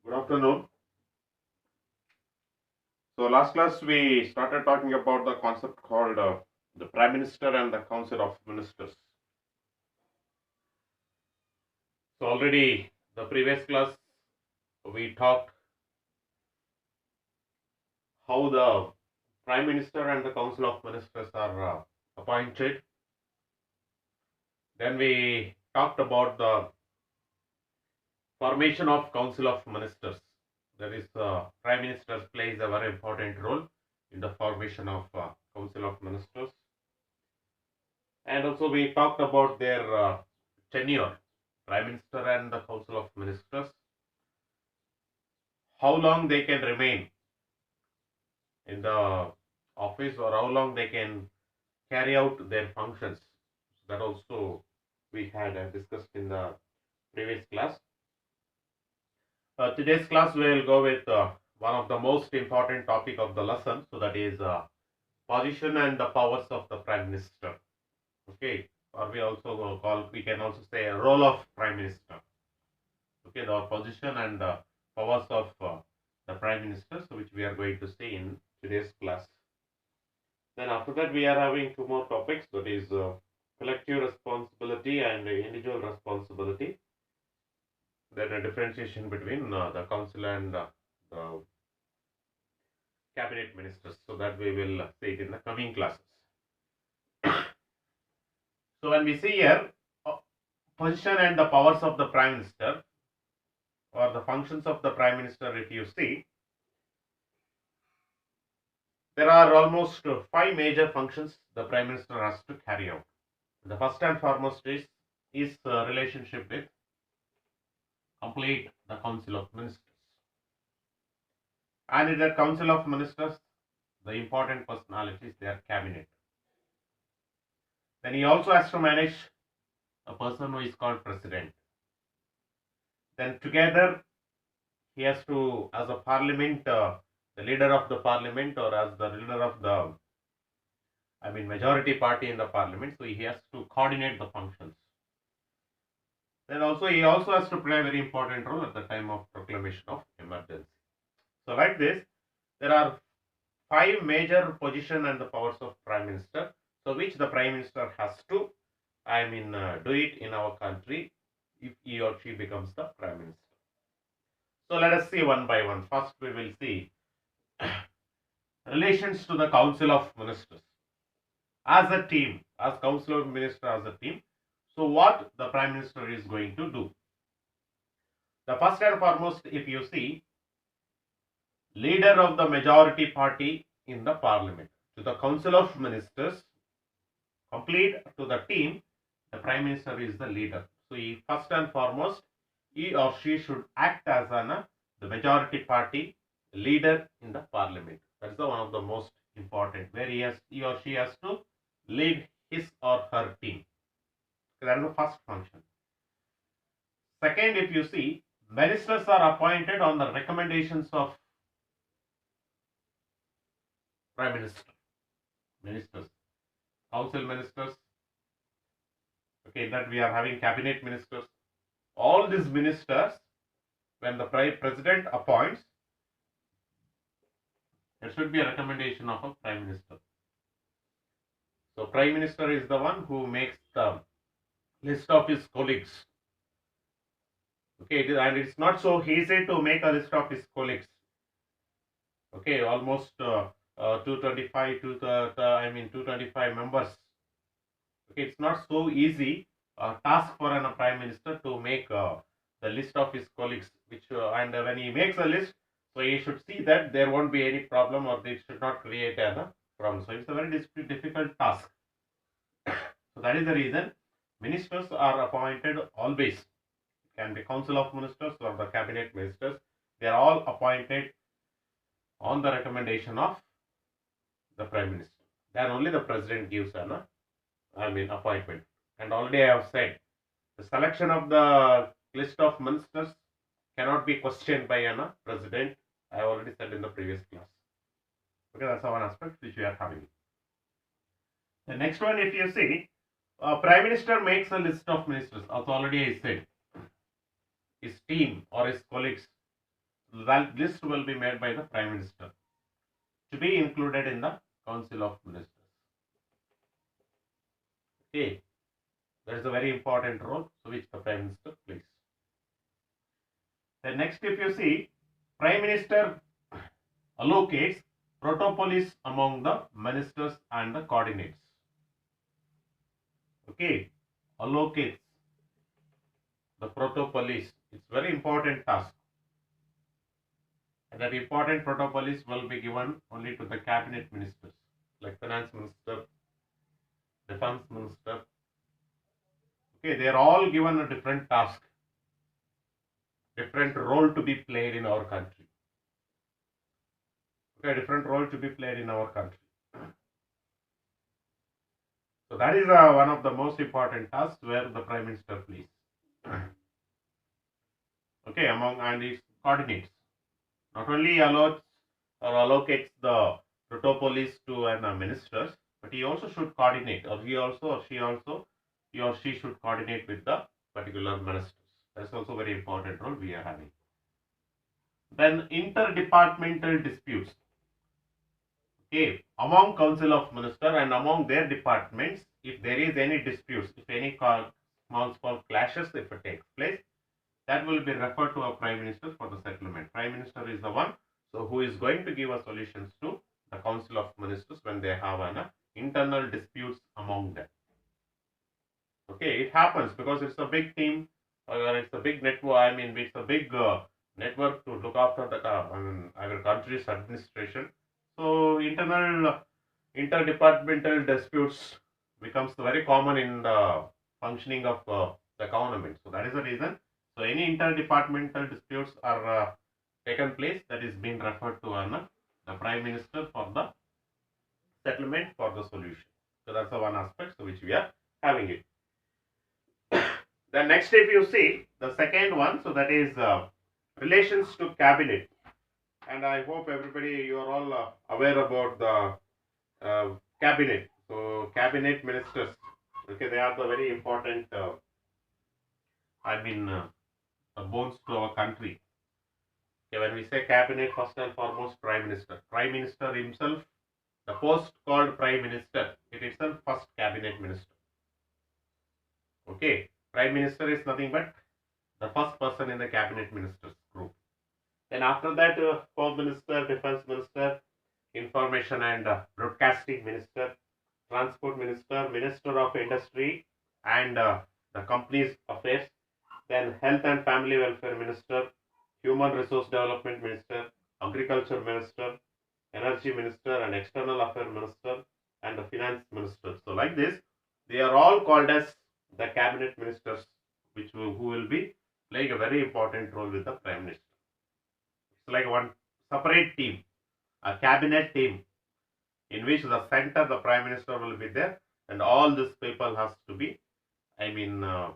Good afternoon. So last class we started talking about the concept called the Prime Minister and the Council of Ministers. So already the previous class we talked how the Prime Minister and the Council of Ministers are appointed. Then we talked about the formation of Council of Ministers. That is, Prime Minister plays a very important role in the formation of Council of Ministers. And also we talked about their tenure, Prime Minister and the Council of Ministers, how long they can remain in the office or how long they can carry out their functions. That also we had discussed in the previous class. Today's class we will go with one of the most important topic of the lesson. So that is position and the powers of the Prime Minister. Okay, or we can also say a role of Prime Minister. Okay, the position and the powers of the Prime Minister, so which we are going to see in today's class. Then after that we are having two more topics, that is collective responsibility and individual responsibility. Then a differentiation between the council and the cabinet ministers, so that we will see it in the coming classes. So when we see here position and the powers of the Prime Minister or the functions of the Prime Minister, if you see, there are almost five major functions the Prime Minister has to carry out. The first and foremost is his relationship with complete the Council of Ministers. And in the Council of Ministers, the important personalities, their cabinet. Then he also has to manage a person who is called President. Then together he has to, as a parliament, the leader of the parliament, or as the leader of the majority party in the parliament, so he has to coordinate the functions. Then also he also has to play a very important role at the time of proclamation of emergency. So like this, there are five major position and the powers of Prime Minister, so which the Prime Minister has to do it in our country if he or she becomes the Prime Minister. So let us see one by one. First we will see relations to the Council of Ministers. As a team, as Council of Ministers as a team, so what the Prime Minister is going to do? The first and foremost, if you see, leader of the majority party in the parliament. To the Council of Ministers, complete to the team, the Prime Minister is the leader. So he, first and foremost, he or she should act as the majority party leader in the parliament. That's the one of the most important, where he or she has to lead his or her team. That is the first function. Second, if you see, ministers are appointed on the recommendations of Prime Minister. Ministers, council ministers, okay, that we are having cabinet ministers. All these ministers, when the president appoints, there should be a recommendation of a Prime Minister. So Prime Minister is the one who makes the list of his colleagues. Okay, and it's not so easy to make a list of his colleagues. Okay, almost 225 225 members. Okay, it's not so easy task for a Prime Minister to make the list of his colleagues. And when he makes a list, so he should see that there won't be any problem, or they should not create a problem. So it's a very difficult task. So that is the reason ministers are appointed always. It can be Council of Ministers or the cabinet ministers. They are all appointed on the recommendation of the Prime Minister. Then only the President gives an appointment. And already I have said, the selection of the list of ministers cannot be questioned by a President. I have already said in the previous class. Okay, that's one aspect which we are having. The next one, if you see, Prime Minister makes a list of ministers. As already I said, his team or his colleagues. that list will be made by the Prime Minister to be included in the Council of Ministers. Okay, that is a very important role which the Prime Minister plays. Then next, if you see, Prime Minister allocates protopolis among the ministers and the coordinates. Okay, allocates the protopolis. It's very important task. And that important protopolis will be given only to the cabinet ministers, like finance minister, defense minister. Okay, they are all given a different task, different role to be played in our country. Okay, different role to be played in our country. So that is one of the most important tasks where the Prime Minister plays. Okay, among and its coordinates. Not only allows or allocates the protopolis to an ministers, but he also should coordinate, or he or she should coordinate with the particular ministers. That's also very important role we are having. Then interdepartmental disputes. Okay, among Council of Minister and among their departments, if there is any disputes, if any small clashes, if it takes place, that will be referred to a Prime Minister for the settlement. Prime Minister is the one who is going to give a solutions to the Council of Ministers when they have an internal disputes among them. Okay, it happens because it's a big team or it's a big network. I mean, it's a big network to look after the our country's administration. So interdepartmental disputes becomes very common in the functioning of the government. So that is the reason. So any interdepartmental disputes are taken place, that is being referred to the Prime Minister for the settlement, for the solution. So that's the one aspect which we are having it. The next, if you see the second one, so that is relations to cabinet. And I hope everybody, you are all aware about the cabinet. So cabinet ministers, okay, they are the very important, the bones to our country. Okay, when we say cabinet, first and foremost, Prime Minister. Prime Minister himself, the post called Prime Minister, it itself first cabinet minister. Okay, Prime Minister is nothing but the first person in the cabinet ministers group. Then after that, Home Minister, Defense Minister, Information and Broadcasting Minister, Transport Minister, Minister of Industry and the Companies Affairs, then Health and Family Welfare Minister, Human Resource Development Minister, Agriculture Minister, Energy Minister and External Affairs Minister and the Finance Minister. So like this, they are all called as the cabinet ministers, who will be playing a very important role with the Prime Minister. It's like one separate team, a cabinet team, in which the center, the Prime Minister will be there, and all these people has to be,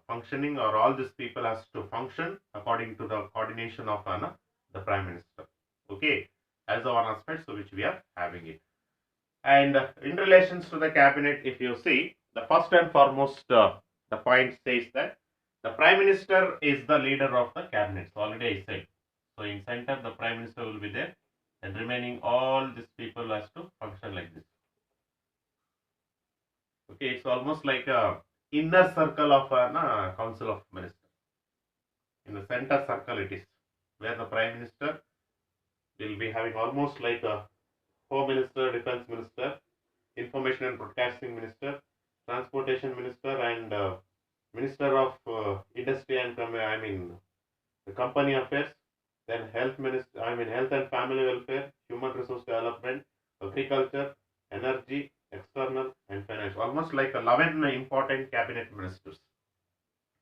functioning, or all these people has to function according to the coordination of the Prime Minister. Okay, as the one aspect which we are having it. And in relations to the cabinet, if you see, the first and foremost, the point says that the Prime Minister is the leader of the cabinet. So already I said. So in center, the Prime Minister will be there, and remaining all these people has to function like this. Okay, it's almost like a inner circle of a Council of Ministers. In the center circle it is, where the Prime Minister will be having almost like a Home Minister, Defense Minister, Information and Broadcasting Minister, Transportation Minister and Minister of Industry and the Company Affairs, then Health Minister, Health and Family Welfare, Human Resource Development, Agriculture, Energy, External and Finance. Almost like 11 important cabinet ministers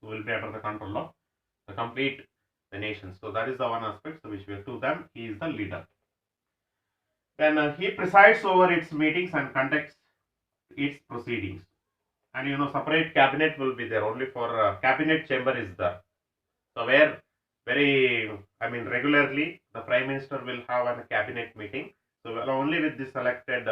who will be under the control of the complete the nation. So that is the one aspect which we are to them. He is the leader. Then he presides over its meetings and conducts its proceedings. And separate cabinet will be there. Only for cabinet chamber is there. So where regularly the Prime Minister will have a cabinet meeting. So only with the selected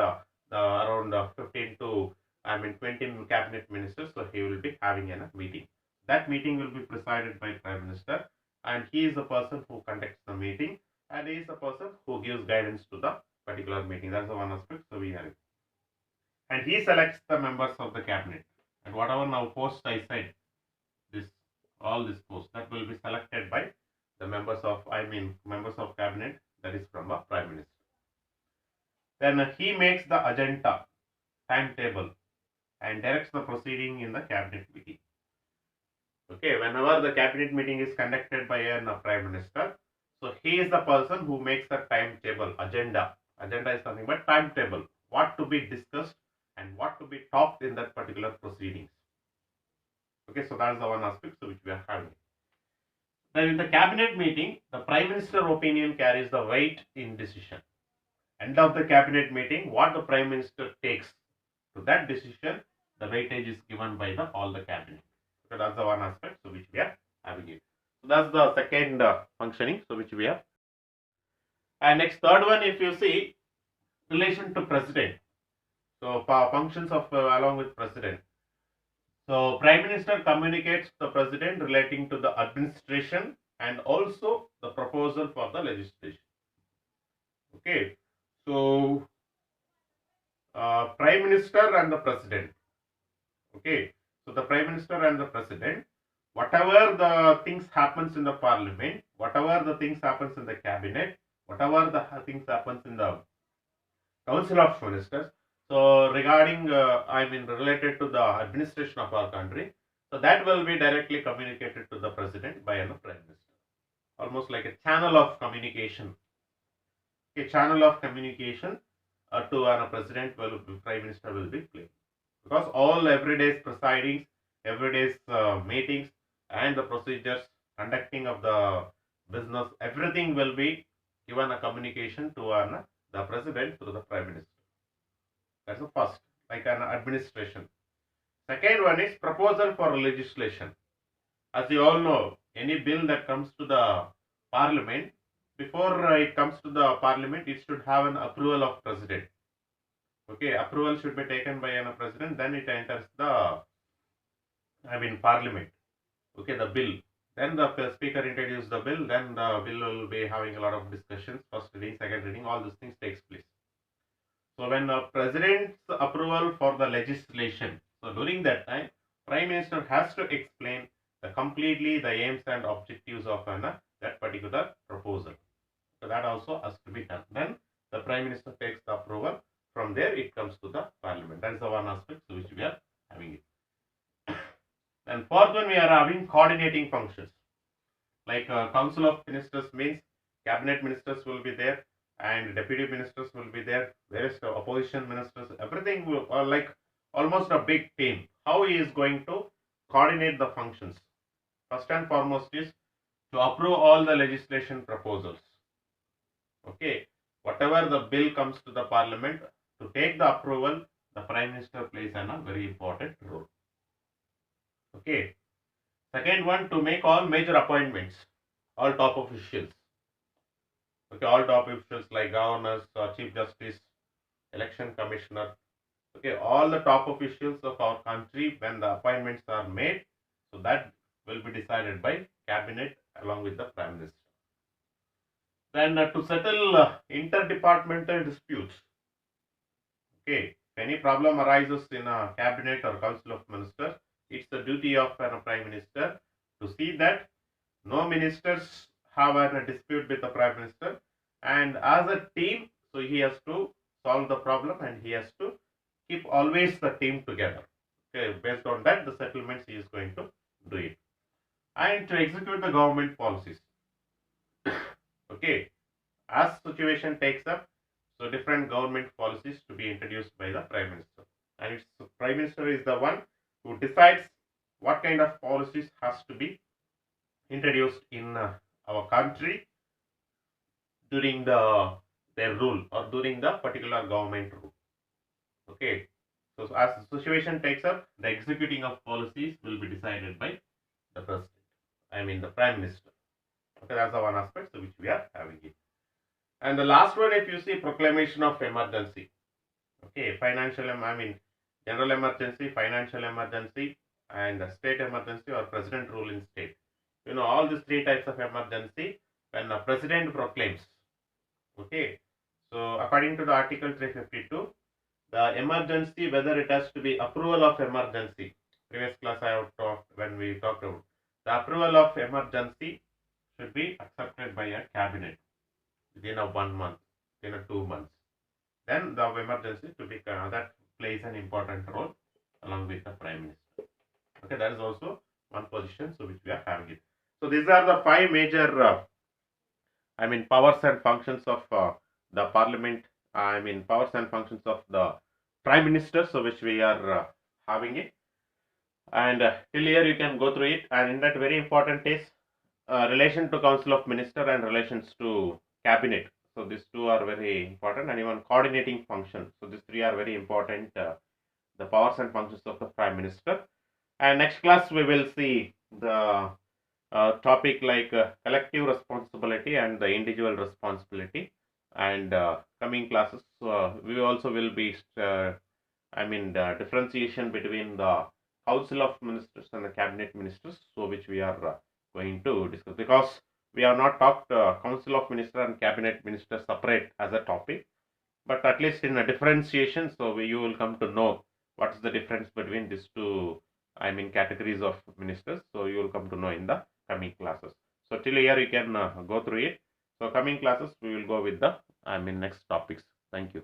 around 15 to 20 cabinet ministers, so he will be having a meeting. That meeting will be presided by Prime Minister, and he is the person who conducts the meeting. And and he is the person who gives guidance to the particular meeting. That's the one aspect. So we have it. And he selects the members of the cabinet. And whatever now posts I said, this all this posts that will be selected by the members of members of cabinet, that is from a prime minister. Then he makes the agenda, timetable, and directs the proceeding in the cabinet meeting. Okay, whenever the cabinet meeting is conducted by a prime minister, so he is the person who makes the timetable, agenda. Agenda is nothing but timetable, what to be discussed and what to be talked in that particular proceedings. Okay, so that is the one aspect which we are having. Then in the cabinet meeting, the prime minister opinion carries the weight in decision. End of the cabinet meeting, what the prime minister takes to that decision, the weightage is given by all the cabinet. So that's the one aspect which we are having it. So that's the second functioning which we have. And next, third one, if you see, relation to president. So functions of along with president. So prime minister communicates the president relating to the administration and also the proposal for the legislation. Okay, so prime minister and the president. Okay, so the prime minister and the president, whatever the things happens in the parliament, whatever the things happens in the cabinet, whatever the things happens in the council of ministers, so regarding related to the administration of our country, so that will be directly communicated to the president by the prime minister, almost like a channel of communication. A channel of communication to a president will prime minister will be playing, because all everyday's proceedings, everyday's meetings and the procedures conducting of the business, everything will be given a communication to the president through the prime minister. That's the first, like an administration. Second one is proposal for legislation. As you all know, any bill that comes to the parliament, before it comes to the parliament, it should have an approval of president. Okay, approval should be taken by a president, then it enters the parliament. Okay, the bill. Then the speaker introduces the bill, then the bill will be having a lot of discussions, first reading, second reading, all these things takes place. So when the president's approval for the legislation, so during that time, prime minister has to explain completely the aims and objectives of that particular proposal. So that also has to be done. Then the prime minister takes the approval. From there, it comes to the parliament. That is the one aspect which we are having it. And fourth one, we are having coordinating functions. Like council of ministers means cabinet ministers will be there and deputy ministers will be there. Various opposition ministers, everything will like almost a big team. How he is going to coordinate the functions? First and foremost is to approve all the legislation proposals. Okay, whatever the bill comes to the parliament, to take the approval, the prime minister plays a very important role. Okay. Second one, to make all major appointments, all top officials. Okay, all top officials like governors, chief justice, election commissioner. Okay, all the top officials of our country, when the appointments are made, so that will be decided by cabinet along with the prime minister. Then to settle interdepartmental disputes. Okay, if any problem arises in a cabinet or council of ministers, it's the duty of a prime minister to see that no ministers have a dispute with the prime minister, and as a team, so he has to solve the problem and he has to keep always the team together. Okay, based on that, the settlements he is going to do it, and to execute the government policies. Okay, as situation takes up, so different government policies to be introduced by the prime minister, and it's the prime minister is the one who decides what kind of policies has to be introduced in our country during their rule or during the particular government rule. Okay, so as the situation takes up, the executing of policies will be decided by the president, the prime minister. Okay, that's the one aspect which we are having it. And the last one, if you see, proclamation of emergency. Okay, general emergency, financial emergency, and state emergency or president rule in state. You know, all these three types of emergency, when the president proclaims, Okay. So according to the Article 352, the emergency, whether it has to be approval of emergency. Previous class I have talked when we talked about the approval of emergency should be accepted by a cabinet within a 1 month, within a 2 months. Then the emergency to be that plays an important role along with the prime minister. Okay, that is also one position so which we are having it. So these are the five major powers and functions of the parliament. Powers and functions of the prime minister. So which we are having it, and till here you can go through it. And in that, very important is relation to council of minister and relations to cabinet. So these two are very important, and even coordinating function. So these three are very important. The powers and functions of the prime minister. And next class we will see the topic like collective responsibility and the individual responsibility. And coming classes, we also will be the differentiation between the council of ministers and the cabinet ministers. So which we are going to discuss, because we have not talked council of minister and cabinet minister separate as a topic, but at least in a differentiation. So you will come to know what is the difference between these two categories of ministers. So you will come to know in the coming classes. So till here you can go through it. So coming classes we will go with the next topics. Thank you.